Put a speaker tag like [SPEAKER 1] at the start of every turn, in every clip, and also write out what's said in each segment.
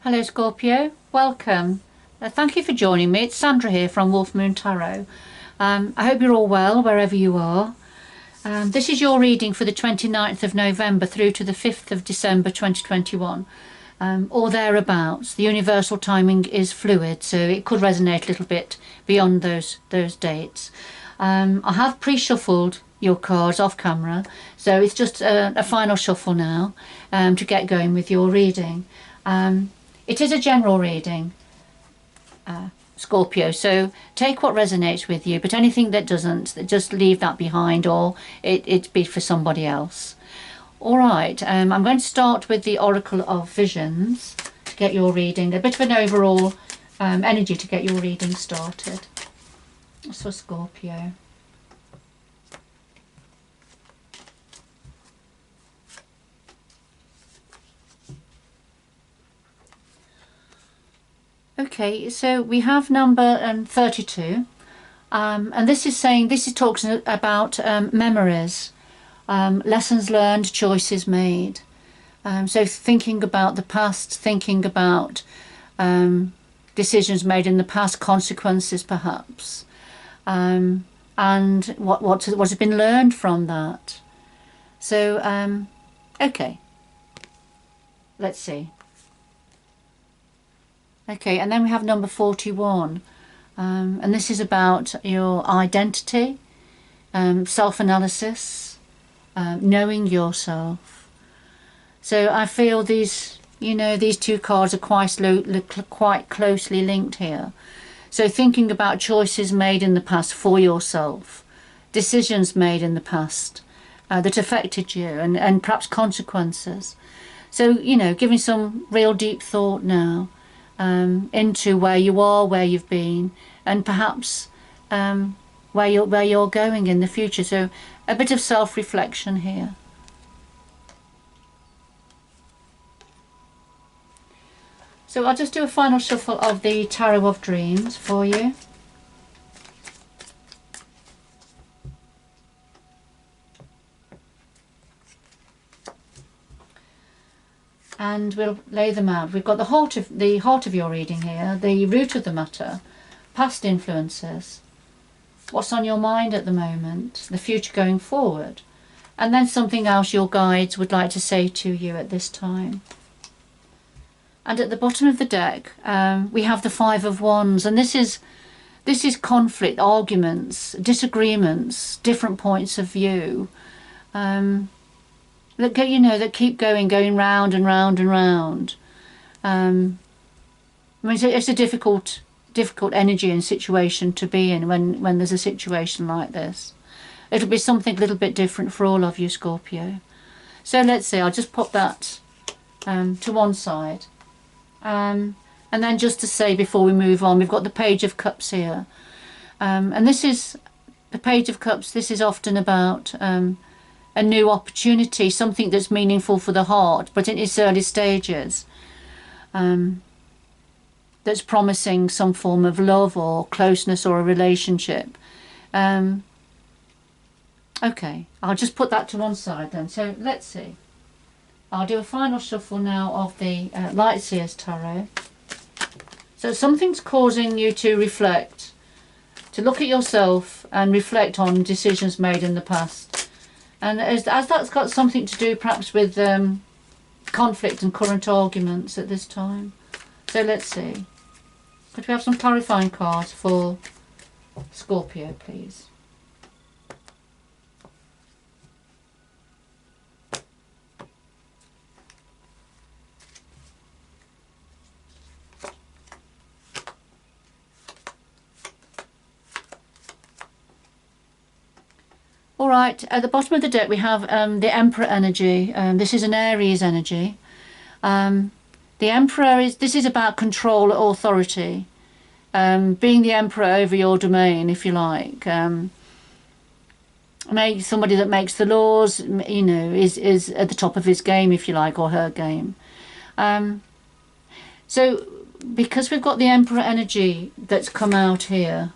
[SPEAKER 1] Hello Scorpio, welcome. Thank you for joining me. It's Sandra here from Wolf Moon Tarot. I hope you're all well wherever you are. This is your reading for the 29th of November through to the 5th of December 2021, or thereabouts. The universal timing is fluid, so it could resonate a little bit beyond those dates. I have pre-shuffled your cards off camera, so it's just a final shuffle now to get going with your reading. It is a general reading, Scorpio, so take what resonates with you, but anything that doesn't, just leave that behind, or it'd be for somebody else. Alright, I'm going to start with the Oracle of Visions to get your reading, a bit of an overall energy to get your reading started. That's for Scorpio. Okay, so we have number 32, and this is talking about memories, lessons learned, choices made. So thinking about the past, thinking about decisions made in the past, consequences perhaps, and what has been learned from that. So okay, let's see. Okay, and then we have number 41, and this is about your identity, self-analysis, knowing yourself. So I feel these two cards are quite closely linked here. So thinking about choices made in the past for yourself, decisions made in the past that affected you, and perhaps consequences. So, giving some real deep thought now into where you are, where you've been, and perhaps where you're going in the future. So a bit of self-reflection here. So I'll just do a final shuffle of the Tarot of Dreams for you. And we'll lay them out. We've got the heart of your reading here, the root of the matter, past influences, what's on your mind at the moment, the future going forward, and then something else your guides would like to say to you at this time. And at the bottom of the deck, we have the Five of Wands, and this is conflict, arguments, disagreements, different points of view. That keep going round and round and round. I mean, it's a difficult energy and situation to be in when there's a situation like this. It'll be something a little bit different for all of you, Scorpio. So let's see, I'll just pop that to one side. And then just to say before we move on, we've got the Page of Cups here. And this is, the Page of Cups, this is often about a new opportunity, something that's meaningful for the heart, but in its early stages, that's promising some form of love or closeness or a relationship. Okay, I'll just put that to one side then. So let's see. I'll do a final shuffle now of the Lightseer's Tarot. So something's causing you to reflect, to look at yourself and reflect on decisions made in the past. And as that's got something to do perhaps with conflict and current arguments at this time. So let's see. Could we have some clarifying cards for Scorpio, please? Alright, at the bottom of the deck we have the Emperor energy. This is an Aries energy. The Emperor this is about control, authority, being the Emperor over your domain, if you like. Maybe somebody that makes the laws, is at the top of his game, if you like, or her game. So because we've got the Emperor energy that's come out here,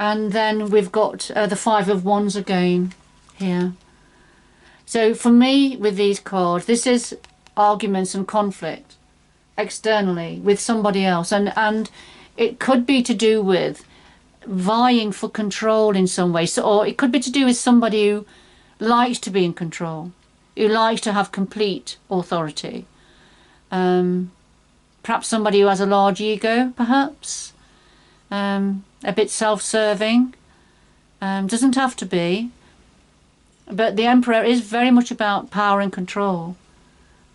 [SPEAKER 1] and then we've got the Five of Wands again here. So for me, with these cards, this is arguments and conflict externally with somebody else, and it could be to do with vying for control in some way. So, or it could be to do with somebody who likes to be in control, who likes to have complete authority. Perhaps somebody who has a large ego, perhaps. A bit self-serving. Doesn't have to be. But the Emperor is very much about power and control.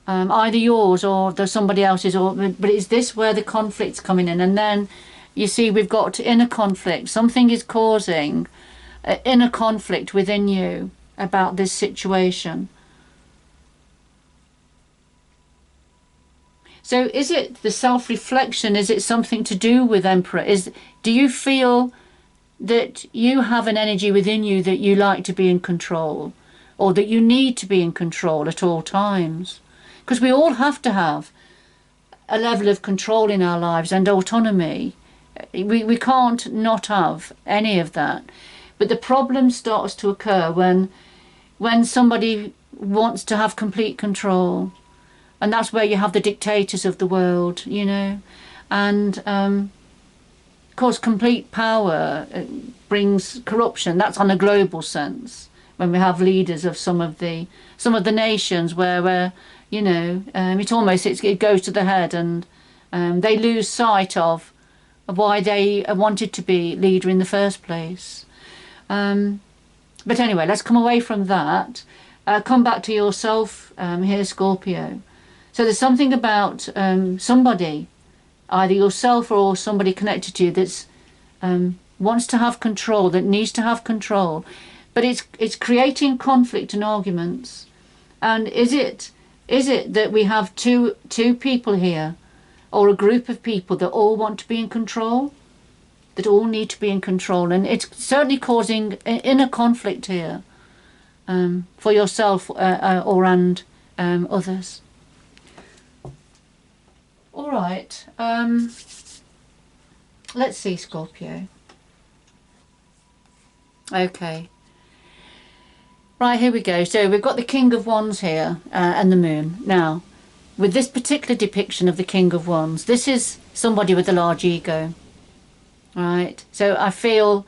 [SPEAKER 1] Either yours or there's somebody else's. But is this where the conflict's coming in? And then you see we've got inner conflict. Something is causing inner conflict within you about this situation. So is it the self-reflection? Is it something to do with Emperor? Do you feel that you have an energy within you that you like to be in control, or that you need to be in control at all times? Because we all have to have a level of control in our lives and autonomy. We can't not have any of that. But the problem starts to occur when somebody wants to have complete control. And that's where you have the dictators of the world, you know. And, of course, complete power brings corruption. That's on a global sense. When we have leaders of some of the nations where you know, it goes to the head, and they lose sight of why they wanted to be leader in the first place. But anyway, let's come away from that. Come back to yourself here, Scorpio. So there's something about somebody, either yourself or somebody connected to you, that's wants to have control, that needs to have control, but it's creating conflict and arguments. And is it that we have two people here, or a group of people that all want to be in control, that all need to be in control? And it's certainly causing inner conflict here for yourself and others. All right, let's see, Scorpio. Okay. Right, here we go. So we've got the King of Wands here and the Moon. Now, with this particular depiction of the King of Wands, this is somebody with a large ego. Right? So I feel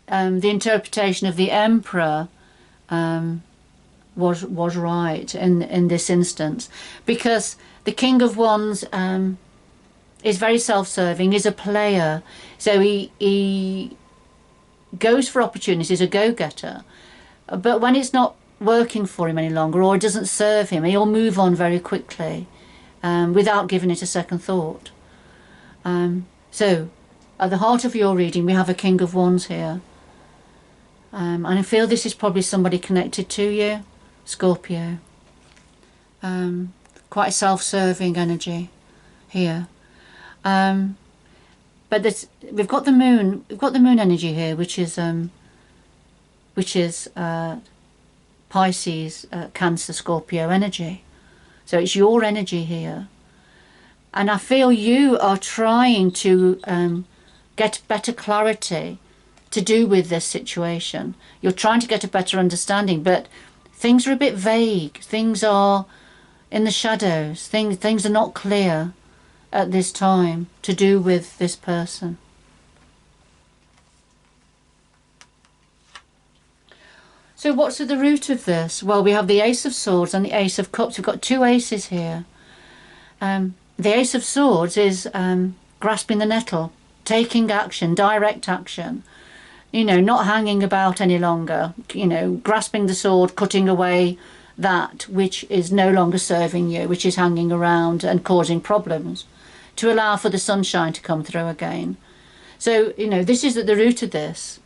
[SPEAKER 1] the interpretation of the Emperor was right in this instance, because the King of Wands is very self-serving, is a player, so he goes for opportunities, a go-getter, but when it's not working for him any longer, or it doesn't serve him, he'll move on very quickly without giving it a second thought. So at the heart of your reading we have a King of Wands here, and I feel this is probably somebody connected to you, Scorpio. Quite a self-serving energy here, but we've got the moon. We've got the moon energy here, which is Pisces, Cancer, Scorpio energy. So it's your energy here, and I feel you are trying to get better clarity to do with this situation. You're trying to get a better understanding, but things are a bit vague. Things are in the shadows. Things are not clear at this time to do with this person. So what's at the root of this? Well, we have the Ace of Swords and the Ace of Cups. We've got two aces here. The Ace of Swords is grasping the nettle, taking action, direct action. You know, not hanging about any longer. You know, grasping the sword, cutting away that which is no longer serving you, which is hanging around and causing problems, to allow for the sunshine to come through again. So, you know, this is at the root of this,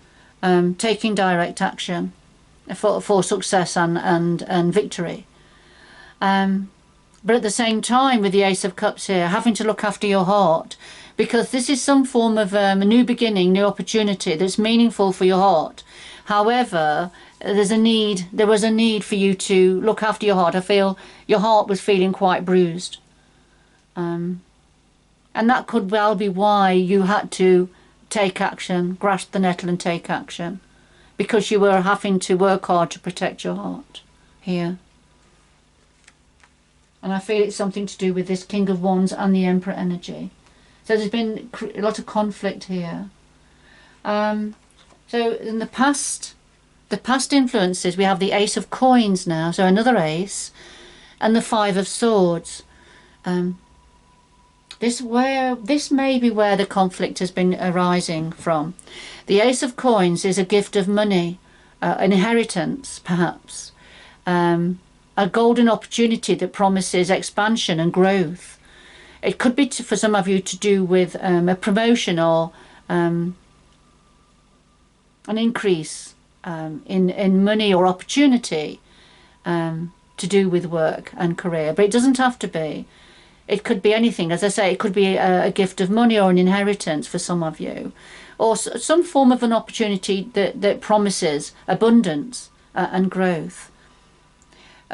[SPEAKER 1] taking direct action for success and victory. But at the same time, with the Ace of Cups here, having to look after your heart, because this is some form of a new beginning, new opportunity that's meaningful for your heart. However, there was a need for you to look after your heart. I feel your heart was feeling quite bruised. And that could well be why you had to take action, grasp the nettle and take action, because you were having to work hard to protect your heart here. And I feel it's something to do with this King of Wands and the Emperor energy. So there's been a lot of conflict here. So in the past influences, we have the Ace of Coins now, so another ace, and the Five of Swords. This may be where the conflict has been arising from. The Ace of Coins is a gift of money, an inheritance perhaps, a golden opportunity that promises expansion and growth. It could be for some of you to do with a promotion or an increase in money or opportunity to do with work and career, but it doesn't have to be. It could be anything. As I say, it could be a gift of money or an inheritance for some of you, or some form of an opportunity that promises abundance and growth.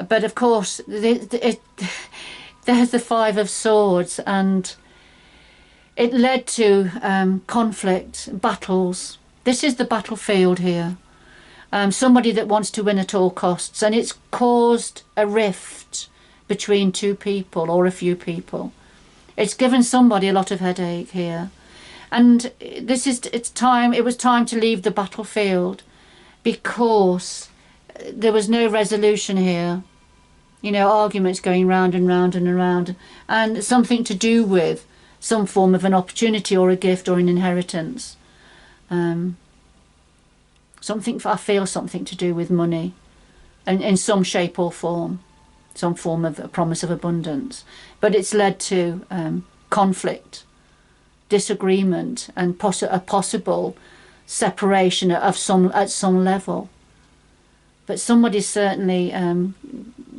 [SPEAKER 1] But of course, there's the Five of Swords, and it led to conflict, battles. This is the battlefield here. Somebody that wants to win at all costs, and it's caused a rift between two people or a few people. It's given somebody a lot of headache here, and it was time to leave the battlefield, because there was no resolution here. You know, arguments going round and round and around, and something to do with some form of an opportunity or a gift or an inheritance. I feel something to do with money, and in some shape or form, some form of a promise of abundance. But it's led to conflict, disagreement, and a possible separation at some level. But somebody's certainly,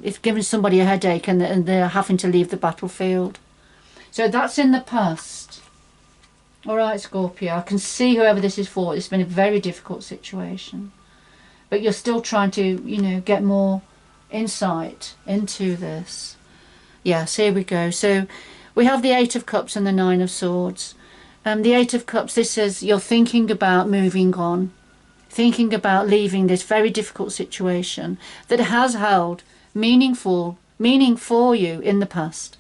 [SPEAKER 1] it's given somebody a headache, and they're having to leave the battlefield. So that's in the past. All right, Scorpio, I can see whoever this is for, it's been a very difficult situation. But you're still trying to, get more insight into this. Yes, here we go. So we have the Eight of Cups and the Nine of Swords. The Eight of Cups, this says you're thinking about moving on, thinking about leaving this very difficult situation that has held meaning for you in the past,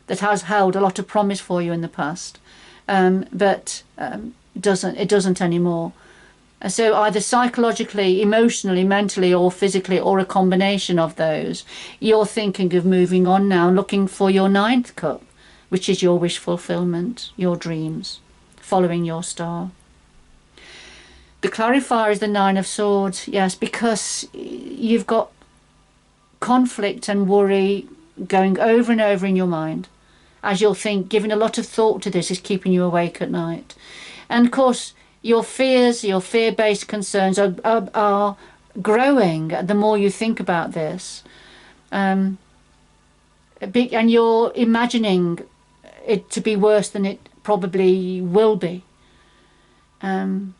[SPEAKER 1] that has held a lot of promise for you in the past, but it doesn't anymore. So either psychologically, emotionally, mentally, or physically, or a combination of those, you're thinking of moving on now, looking for your ninth cup, which is your wish fulfillment, your dreams, following your star. The clarifier is the Nine of Swords, yes, because you've got conflict and worry going over and over in your mind, as you'll think, giving a lot of thought to this is keeping you awake at night. And of course, your fears, your fear-based concerns are growing the more you think about this. And you're imagining it to be worse than it probably will be. The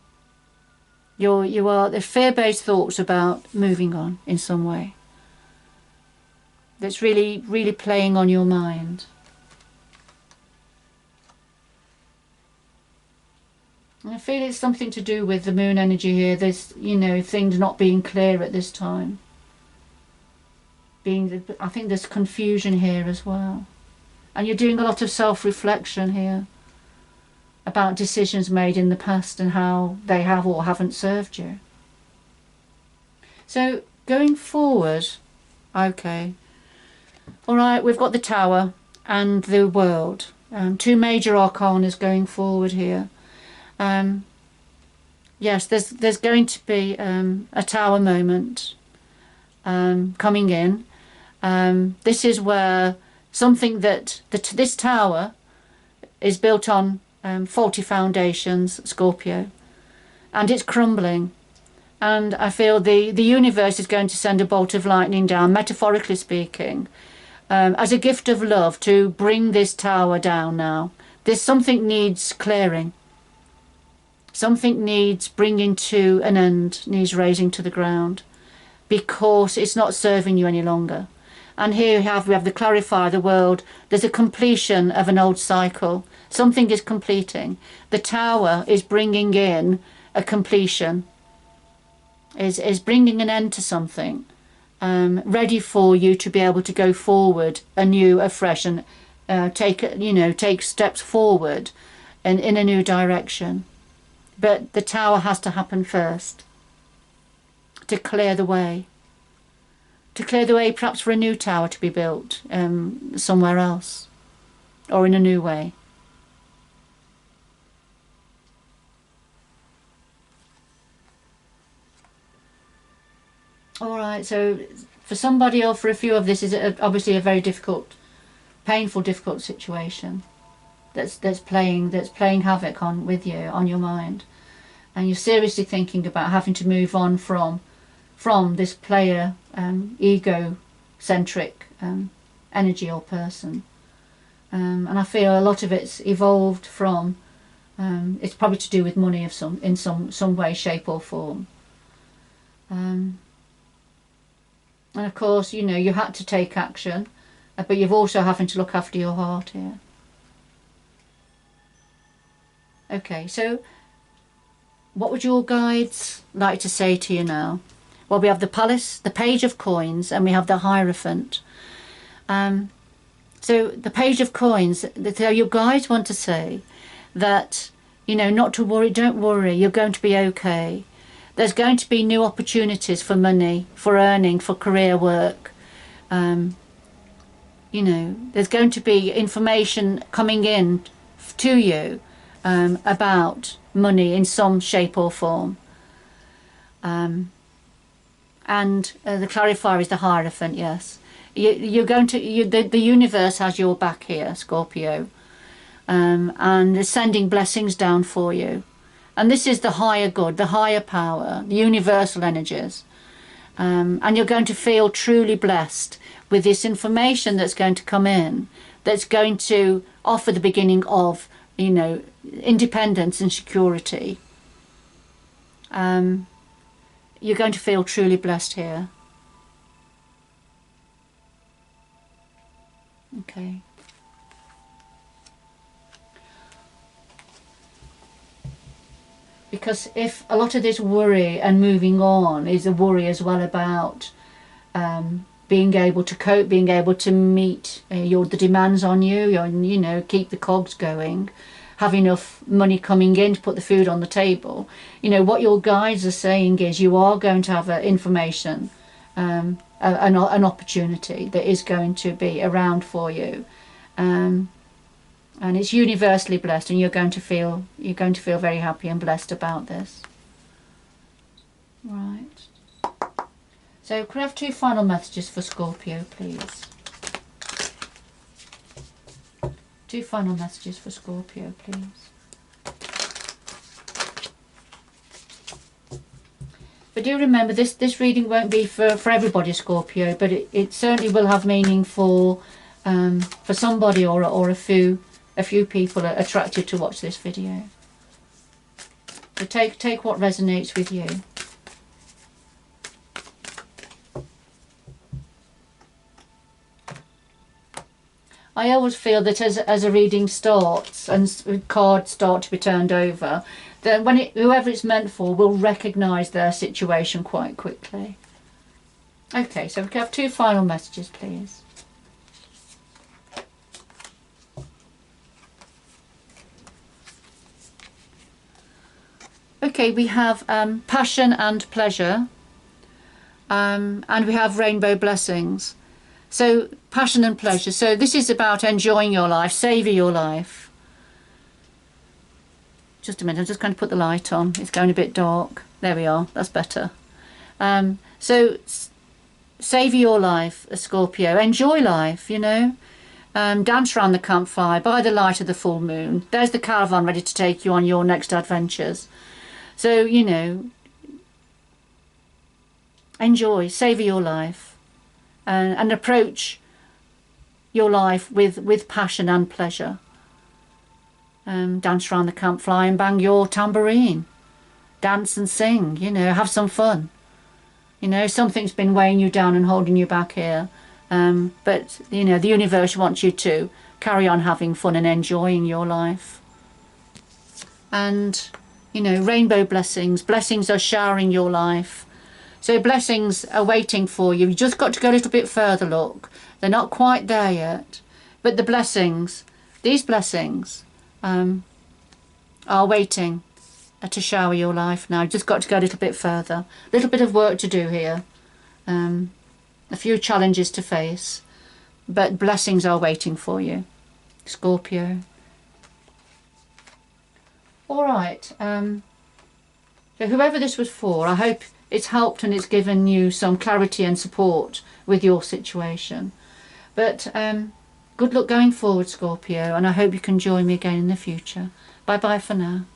[SPEAKER 1] fear-based thoughts about moving on in some way. That's really, really playing on your mind. And I feel it's something to do with the moon energy here. There's, things not being clear at this time. I think there's confusion here as well. And you're doing a lot of self-reflection here about decisions made in the past and how they have or haven't served you. So going forward, okay. All right, we've got the Tower and the World. Two major arcanas going forward here. Yes, there's going to be a Tower moment coming in. This is where something this Tower is built on faulty foundations, Scorpio, and it's crumbling. And I feel the universe is going to send a bolt of lightning down, metaphorically speaking, as a gift of love to bring this Tower down now. Something needs clearing. Something needs bringing to an end, needs raising to the ground, because it's not serving you any longer. And here we have the clarifier, the World. There's a completion of an old cycle. Something is completing. The Tower is bringing in a completion, is bringing an end to something. ready for you to be able to go forward anew, afresh, and take steps forward in a new direction. But the tower has to happen first to clear the way. To clear the way perhaps for a new tower to be built somewhere else or in a new way. Alright, so for somebody or for a few of this is obviously a very difficult, painful, difficult situation that's playing havoc with you, on your mind. And you're seriously thinking about having to move on from this player, ego-centric energy or person. And I feel a lot of it's evolved from, it's probably to do with money in some way, shape or form. And of course, you had to take action, but you've also having to look after your heart here. Okay, so what would your guides like to say to you now? Well, we have the Palace, the Page of Coins, and we have the Hierophant. So the Page of Coins, your guides want to say that, not to worry, don't worry, you're going to be okay. There's going to be new opportunities for money, for earning, for career work. There's going to be information coming in to you about money in some shape or form. And the clarifier is the Hierophant, yes. You're going to, the universe has your back here, Scorpio, and is sending blessings down for you. And this is the higher good, the higher power, the universal energies. And you're going to feel truly blessed with this information that's going to come in, that's going to offer the beginning of, independence and security. You're going to feel truly blessed here. Okay. Because if a lot of this worry and moving on is a worry as well about being able to cope, being able to meet the demands on you, and keep the cogs going, have enough money coming in to put the food on the table. What your guides are saying is you are going to have information, an opportunity that is going to be around for you, and it's universally blessed, and you're going to feel very happy and blessed about this. Right. So could I have 2 final messages for Scorpio, please? 2 final messages for Scorpio, please. But do remember, this reading won't be for everybody, Scorpio, but it certainly will have meaning for somebody or a few people are attracted to watch this video. So take what resonates with you. I always feel that as a reading starts and cards start to be turned over, then whoever it's meant for will recognise their situation quite quickly. Okay, so we can have 2 final messages, please. Okay, we have passion and pleasure, and we have rainbow blessings. So passion and pleasure. So this is about enjoying your life, savour your life. Just a minute, I'm just going to put the light on. It's going a bit dark. There we are, that's better. So savour your life, Scorpio. Enjoy life, dance around the campfire by the light of the full moon. There's the caravan ready to take you on your next adventures. So, enjoy, savour your life, and approach your life with passion and pleasure. Dance around the campfire and bang your tambourine. Dance and sing, have some fun. Something's been weighing you down and holding you back here. But, the universe wants you to carry on having fun and enjoying your life. And, rainbow blessings. Blessings are showering your life. So blessings are waiting for you. You've just got to go a little bit further, look. They're not quite there yet. But the blessings, these blessings, are waiting to shower your life now. You've just got to go a little bit further. A little bit of work to do here. A few challenges to face. But blessings are waiting for you, Scorpio. Alright. So whoever this was for, I hope it's helped and it's given you some clarity and support with your situation. But good luck going forward, Scorpio, and I hope you can join me again in the future. Bye bye for now.